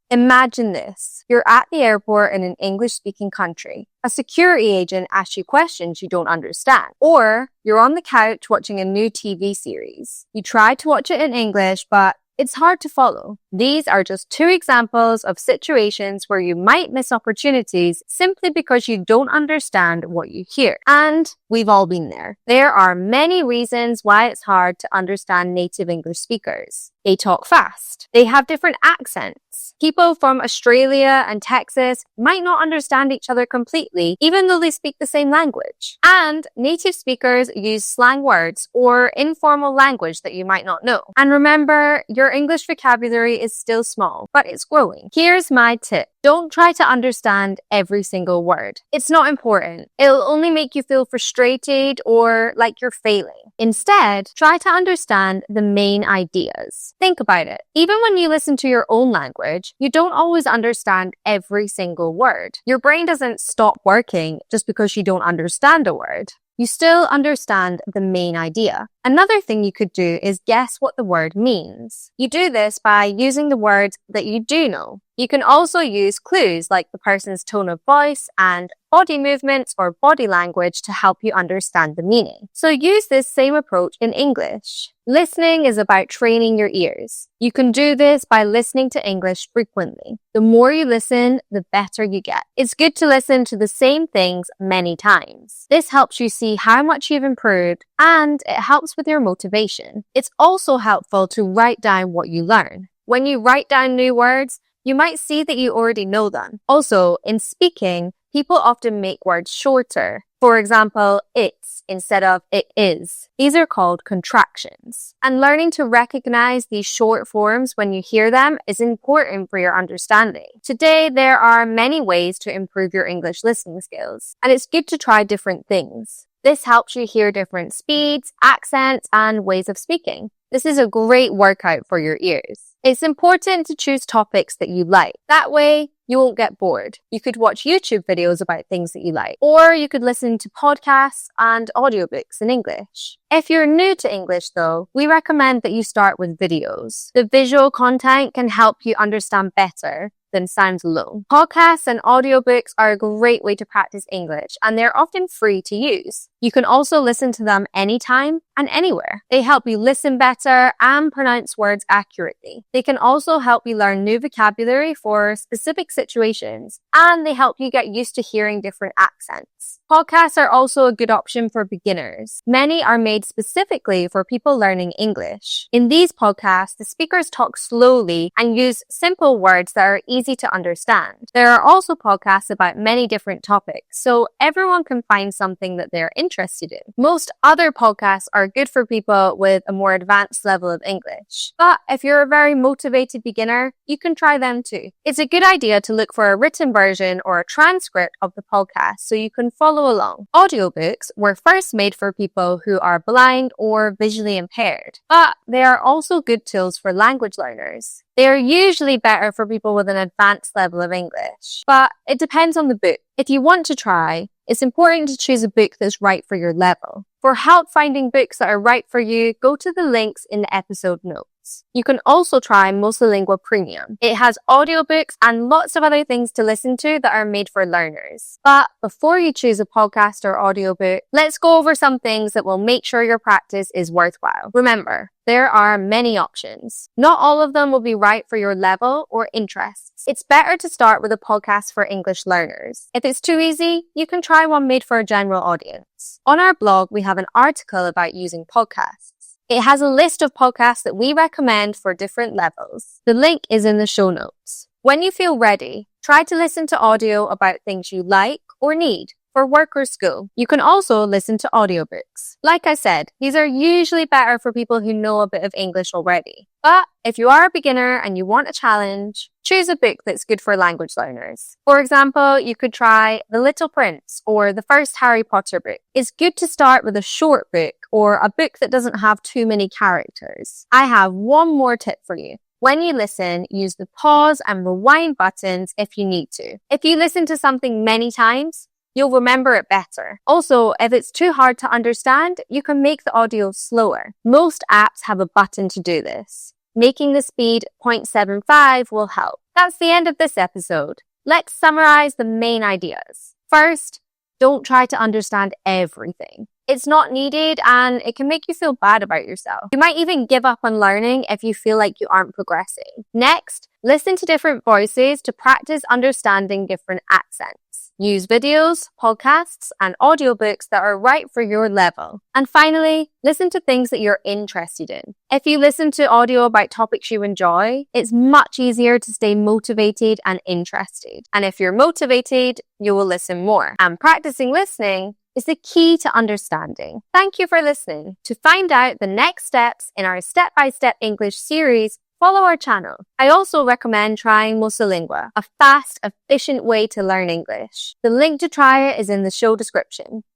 Imagine this. You're at the airport in an English-speaking country. A security agent asks you questions you don't understand. Or you're on the couch watching a new TV series. You try to watch it in English, but it's hard to follow. These are just two examples of situations where you might miss opportunities simply because you don't understand what you hear. And we've all been there. There are many reasons why it's hard to understand native English speakers. They talk fast. They have different accents. People from Australia and Texas might not understand each other completely, even though they speak the same language. And native speakers use slang words or informal language that you might not know. And remember, your English vocabulary is still small, but it's growing. Here's my tip. Don't try to understand every single word. It's not important. It'll only make you feel frustrated or like you're failing. Instead, try to understand the main ideas. Think about it. Even when you listen to your own language, you don't always understand every single word. Your brain doesn't stop working just because you don't understand a word. You still understand the main idea. Another thing you could do is guess what the word means. You do this by using the words that you do know. You can also use clues like the person's tone of voice and body movements or body language to help you understand the meaning. So use this same approach in English. Listening is about training your ears. You can do this by listening to English frequently. The more you listen, the better you get. It's good to listen to the same things many times. This helps you see how much you've improved and it helps with your motivation. It's also helpful to write down what you learn. When you write down new words, you might see that you already know them. Also, in speaking, people often make words shorter. For example, it's instead of it is. These are called contractions. And learning to recognize these short forms when you hear them is important for your understanding. Today, there are many ways to improve your English listening skills, and it's good to try different things. This helps you hear different speeds, accents, and ways of speaking. This is a great workout for your ears. It's important to choose topics that you like. That way, you won't get bored. You could watch YouTube videos about things that you like, or you could listen to podcasts and audiobooks in English. If you're new to English though, we recommend that you start with videos. The visual content can help you understand better than sounds alone. Podcasts and audiobooks are a great way to practice English, and they're often free to use. You can also listen to them anytime and anywhere. They help you listen better and pronounce words accurately. They can also help you learn new vocabulary for specific situations, and they help you get used to hearing different accents. Podcasts are also a good option for beginners. Many are made specifically for people learning English. In these podcasts, the speakers talk slowly and use simple words that are easy to understand. There are also podcasts about many different topics, so everyone can find something that they're interested in. Most other podcasts are good for people with a more advanced level of English. But if you're a very motivated beginner, you can try them too. It's a good idea to look for a written version or a transcript of the podcast so you can follow along. Audiobooks were first made for people who are blind or visually impaired, but they are also good tools for language learners. They are usually better for people with an advanced level of English, but it depends on the book. If you want to try, it's important to choose a book that's right for your level. For help finding books that are right for you, go to the links in the episode notes. You can also try Multilingua Premium. It has audiobooks and lots of other things to listen to that are made for learners. But before you choose a podcast or audiobook, let's go over some things that will make sure your practice is worthwhile. Remember, there are many options. Not all of them will be right for your level or interests. It's better to start with a podcast for English learners. If it's too easy, you can try one made for a general audience. On our blog, we have an article about using podcasts. It has a list of podcasts that we recommend for different levels. The link is in the show notes. When you feel ready, try to listen to audio about things you like or need for work or school. You can also listen to audiobooks. Like I said, these are usually better for people who know a bit of English already. But if you are a beginner and you want a challenge, choose a book that's good for language learners. For example, you could try The Little Prince or the first Harry Potter book. It's good to start with a short book or a book that doesn't have too many characters. I have one more tip for you. When you listen, use the pause and rewind buttons if you need to. If you listen to something many times, you'll remember it better. Also, if it's too hard to understand, you can make the audio slower. Most apps have a button to do this. Making the speed 0.75 will help. That's the end of this episode. Let's summarize the main ideas. First, don't try to understand everything. It's not needed and it can make you feel bad about yourself. You might even give up on learning if you feel like you aren't progressing. Next, listen to different voices to practice understanding different accents. Use videos, podcasts, and audiobooks that are right for your level. And finally, listen to things that you're interested in. If you listen to audio about topics you enjoy, it's much easier to stay motivated and interested. And if you're motivated, you will listen more. And practicing listening is the key to understanding. Thank you for listening. To find out the next steps in our step-by-step English series, follow our channel. I also recommend trying Mosalingua, a fast, efficient way to learn English. The link to try it is in the show description.